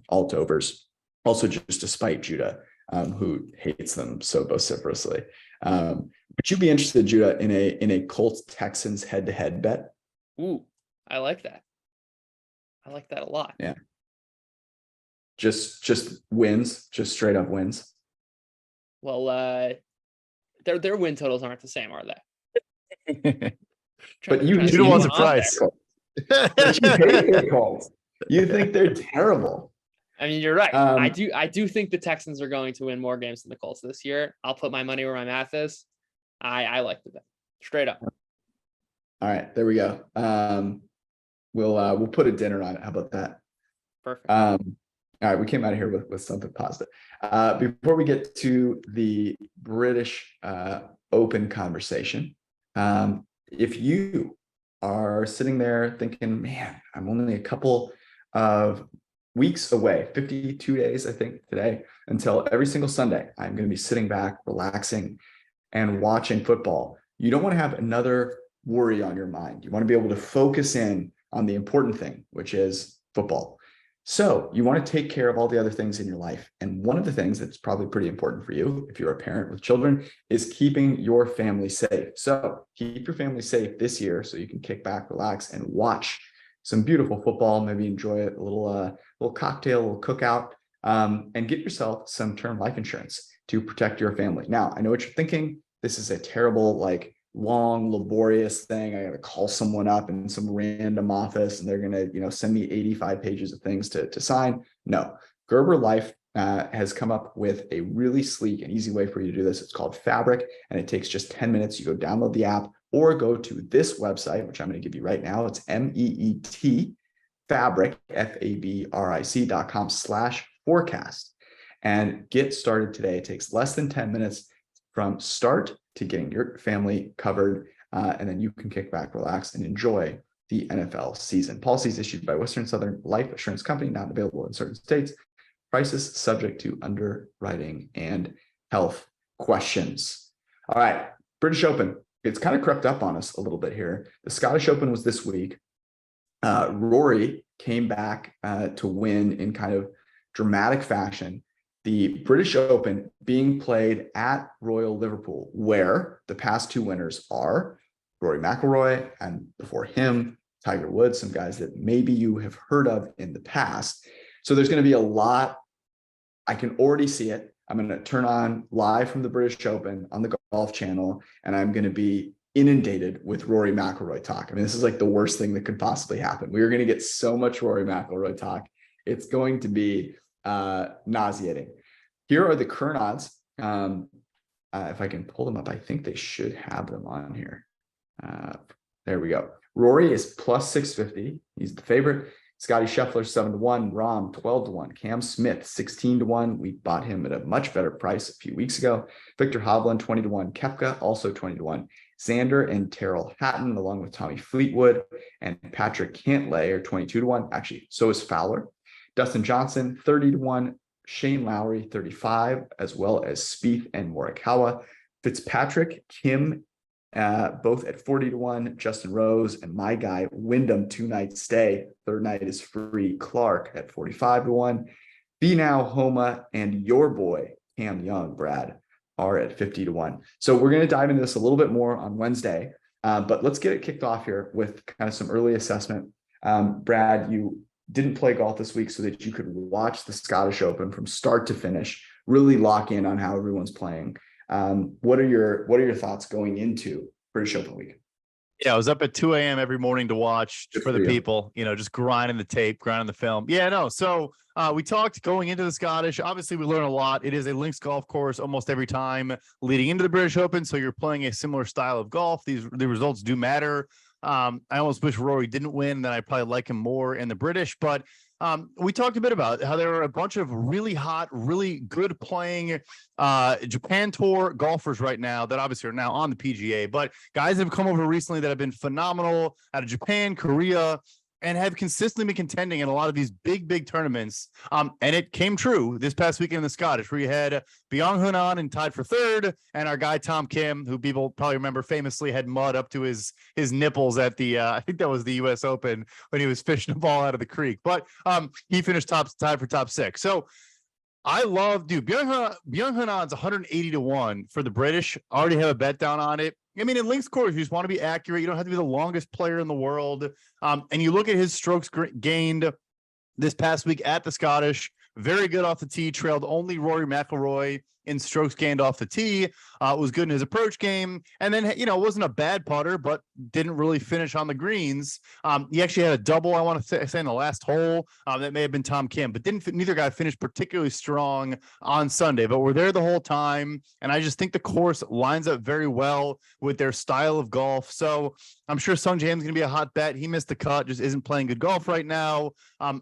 alt-overs. Also, just to spite Judah, who hates them so vociferously. Would you be interested, Judah, in a Colts Texans head-to-head bet? Ooh, I like that. I like that a lot. Yeah. Just wins, just straight up wins. Well, their win totals aren't the same, are they? But you don't want the price. But you hate the Colts. You think they're terrible. I mean, you're right. I do think the Texans are going to win more games than the Colts this year. I'll put my money where my math is. I like the bet. Straight up. All right, there we go. We'll put a dinner on it. How about that? Perfect. All right, we came out of here with something positive. Before we get to the British Open conversation, if you are sitting there thinking, man, I'm only a couple of weeks away, 52 days, I think, today, until every single Sunday, I'm going to be sitting back, relaxing, and watching football. You don't want to have another worry on your mind. You want to be able to focus in on the important thing, which is football. So you want to take care of all the other things in your life. And one of the things that's probably pretty important for you, if you're a parent with children, is keeping your family safe. So keep your family safe this year so you can kick back, relax, and watch some beautiful football, maybe enjoy a little cocktail, a little cookout, and get yourself some term life insurance to protect your family. Now, I know what you're thinking. This is a terrible, long, laborious thing. I got to call someone up in some random office and they're going to, send me 85 pages of things to sign. No, Gerber Life has come up with a really sleek and easy way for you to do this. It's called Fabric, and it takes just 10 minutes. You go download the app or go to this website, which I'm going to give you right now. It's MEET Fabric, FABRIC.com/forecast, and get started today. It takes less than 10 minutes from start to getting your family covered, and then you can kick back, relax, and enjoy the NFL season. Policies issued by Western Southern Life Assurance Company, not available in certain states. Prices subject to underwriting and health questions. All right, British Open. It's kind of crept up on us a little bit here. The Scottish Open was this week. Rory came back to win in kind of dramatic fashion. The British Open being played at Royal Liverpool, where the past two winners are Rory McIlroy and before him, Tiger Woods, some guys that maybe you have heard of in the past. So there's going to be a lot. I can already see it. I'm going to turn on live from the British Open on the Golf Channel, and I'm going to be inundated with Rory McIlroy talk. I mean, this is like the worst thing that could possibly happen. We are going to get so much Rory McIlroy talk. It's going to be nauseating. Here are the current odds. If I can pull them up, I think they should have them on here. There we go. Rory is plus 650. He's the favorite. Scotty Scheffler 7-1, Rahm 12-1, Cam Smith 16-1. We bought him at a much better price a few weeks ago. Victor Hovland 20-1, Koepka also 20-1. Xander and Terrell Hatton, along with Tommy Fleetwood and Patrick Cantlay, are 22-1. Actually, so is Fowler. Dustin Johnson 30-1, Shane Lowry 35, as well as Spieth and Morikawa. Fitzpatrick, Kim, both at 40-1, Justin Rose, and my guy Wyndham 2-night stay. Third night is free. Clark at 45-1. Be Now, Homa, and your boy Cam Young, Brad, are at 50-1. So we're going to dive into this a little bit more on Wednesday, but let's get it kicked off here with kind of some early assessment. Brad, you didn't play golf this week so that you could watch the Scottish Open from start to finish, really lock in on how everyone's playing. What are your thoughts going into British Open week? Yeah, I was up at 2 a.m. every morning to watch for the people, just grinding the tape, grinding the film. Yeah, no. So we talked going into the Scottish. Obviously, we learn a lot. It is a links golf course almost every time leading into the British Open. So you're playing a similar style of golf. The results do matter. I almost wish Rory didn't win. Then I probably like him more in the British. But we talked a bit about how there are a bunch of really hot, really good playing Japan Tour golfers right now that obviously are now on the PGA, but guys have come over recently that have been phenomenal out of Japan, Korea, and have consistently been contending in a lot of these big tournaments. And it came true this past weekend in the Scottish, where you had Byung-Hun An and tied for third, and our guy Tom Kim, who people probably remember famously had mud up to his nipples at the I think that was the U.S. Open when he was fishing a ball out of the creek. But he finished tied for top 6. So I love, Byung-Hun An's 180-1 for the British. I already have a bet down on it. I mean, in links course, you just want to be accurate. You don't have to be the longest player in the world. And you look at his strokes gained this past week at the Scottish, very good off the tee, trailed only Rory McIlroy in strokes gained off the tee. Was good in his approach game. And then, wasn't a bad putter, but didn't really finish on the greens. He actually had a double, I want to say, in the last hole. That may have been Tom Kim, but neither guy finished particularly strong on Sunday, but we're there the whole time. And I just think the course lines up very well with their style of golf. So I'm sure Sung Jae Im's going to be a hot bet. He missed the cut, just isn't playing good golf right now.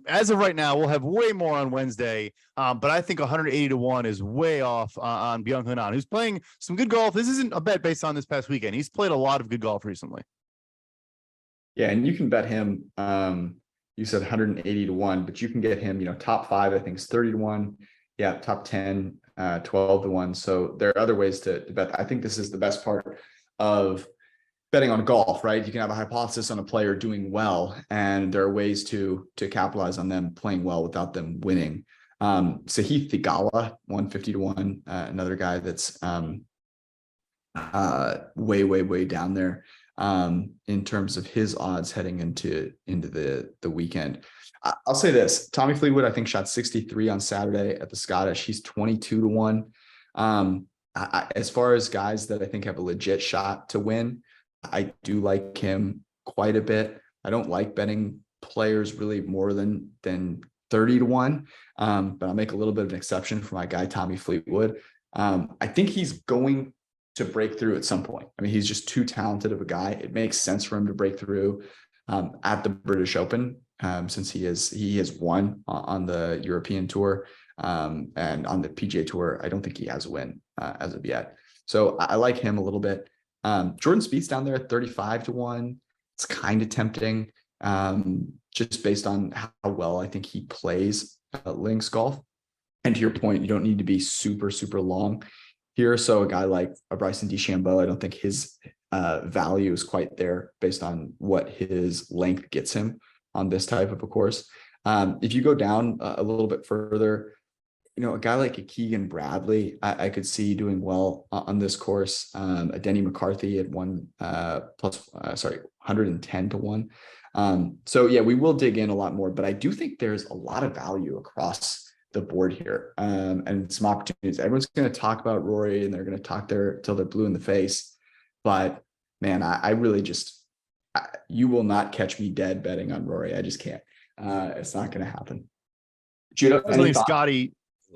As of right now, we'll have way more on Wednesday. But I think 180-1 is way off on Byung-Hun An, who's playing some good golf. This isn't a bet based on this past weekend. He's played a lot of good golf recently. Yeah, and you can bet him. You said 180-1, but you can get him, top 5, I think is 30-1. Yeah, top 10, 12-1. So there are other ways to bet. I think this is the best part of betting on golf, right? You can have a hypothesis on a player doing well, and there are ways to capitalize on them playing well without them winning. Sahith Theegala, 150-1, another guy that's way down there in terms of his odds heading into the weekend. I'll say this: Tommy Fleetwood, I think, shot 63 on Saturday at the Scottish. He's 22-1. As far as guys that I think have a legit shot to win, I do like him quite a bit. I don't like betting players really more than 30-1, but I'll make a little bit of an exception for my guy Tommy Fleetwood. I think he's going to break through at some point. I mean, he's just too talented of a guy. It makes sense for him to break through at the British Open, since he has won on the European Tour, and on the PGA Tour. I don't think he has a win as of yet. So I like him a little bit. Jordan Spieth's down there at 35-1. It's kind of tempting, just based on how well I think he plays links golf. And to your point, you don't need to be super, super long here. So a guy like a Bryson DeChambeau, I don't think his value is quite there based on what his length gets him on this type of a course. If you go down a little bit further, a guy like a Keegan Bradley, I could see doing well on this course. A Denny McCarthy at 110 to 1. So yeah, we will dig in a lot more, but I do think there's a lot of value across the board here, and some opportunities. Everyone's going to talk about Rory, and they're going to talk till they're blue in the face. But man, I really you will not catch me dead betting on Rory. I just can't. It's not going to happen. Judah,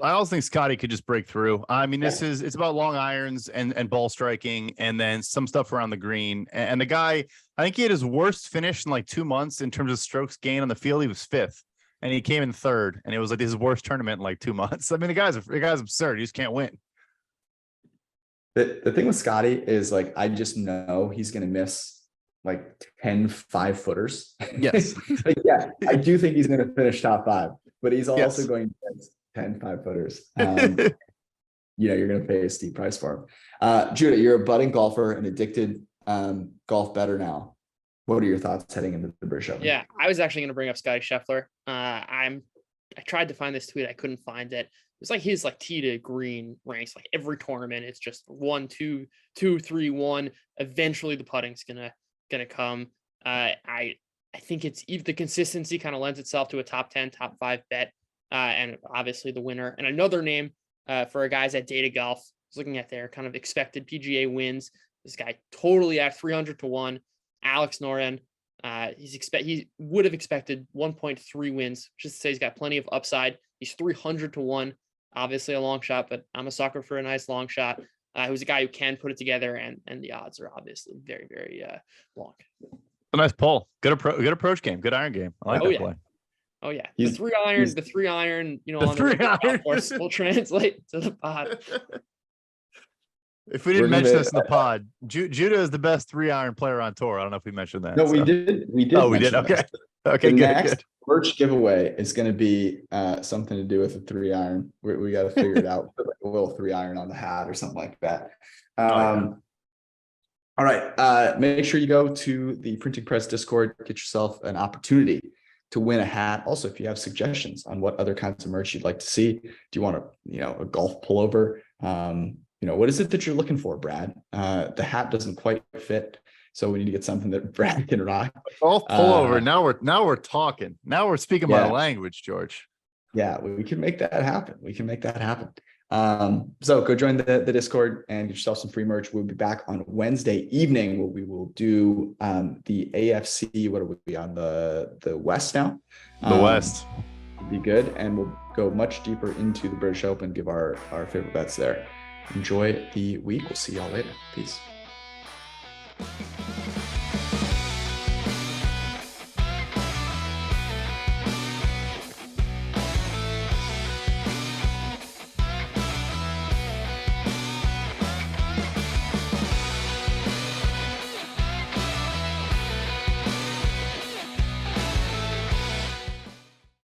I also think Scotty could just break through. I mean, it's about long irons and ball striking, and then some stuff around the green. And the guy, I think he had his worst finish in like 2 months in terms of strokes gained on the field. He was 5th, and he came in 3rd, and it was like his worst tournament in like 2 months. I mean, the guy's absurd. He just can't win. The thing with Scotty is, like, I just know he's going to miss like 10 5-footers. Yes. Like, yeah, I do think he's going to finish top 5, but he's also going to miss 10 5-footers. You're going to pay a steep price for him. Judah, you're a budding golfer, an addicted golf bettor now. What are your thoughts heading into the British Open? Yeah, I was actually going to bring up Scotty Scheffler. I tried to find this tweet. I couldn't find it. It's like his tee to green ranks, like every tournament, it's just 1, 2, 2, 3, 1. Eventually the putting's gonna come. I think it's the consistency kind of lends itself to a top 10, top 5 bet. And obviously the winner. And another name for guys at Data Golf, I was looking at their kind of expected PGA wins. This guy totally at 300 to 1, Alex Noren. He would have expected 1.3 wins, just to say he's got plenty of upside. He's 300 to 1, obviously a long shot, but I'm a sucker for a nice long shot. Who's a guy who can put it together, and the odds are obviously very, very long. A nice pull. Good approach game. Good iron game. I like that play. Oh yeah, the three iron, on the three iron course will translate to the pod. If we didn't mention this in the pod, Judah is the best 3-iron player on tour. I don't know if we mentioned that. No, we did. Oh, we did. Okay. Okay. The good. Next merch giveaway is going to be something to do with a 3-iron. We got to figure it out. Put like a little 3-iron on the hat or something like that. All right. Make sure you go to the Printing Press Discord. Get yourself an opportunity to win a hat. Also, if you have suggestions on what other kinds of merch you'd like to see, do you want a golf pullover? What is it that you're looking for, Brad? The hat doesn't quite fit, so we need to get something that Brad can rock. Golf pullover. Now we're talking. Now we're speaking my language, George. Yeah, we can make that happen. So go join the Discord and get yourself some free merch. We'll be back on Wednesday evening where we will do the AFC. What are we on the West now? The West. Be good, and we'll go much deeper into the British Open, give our favorite bets there. Enjoy the week. We'll see y'all later. Peace.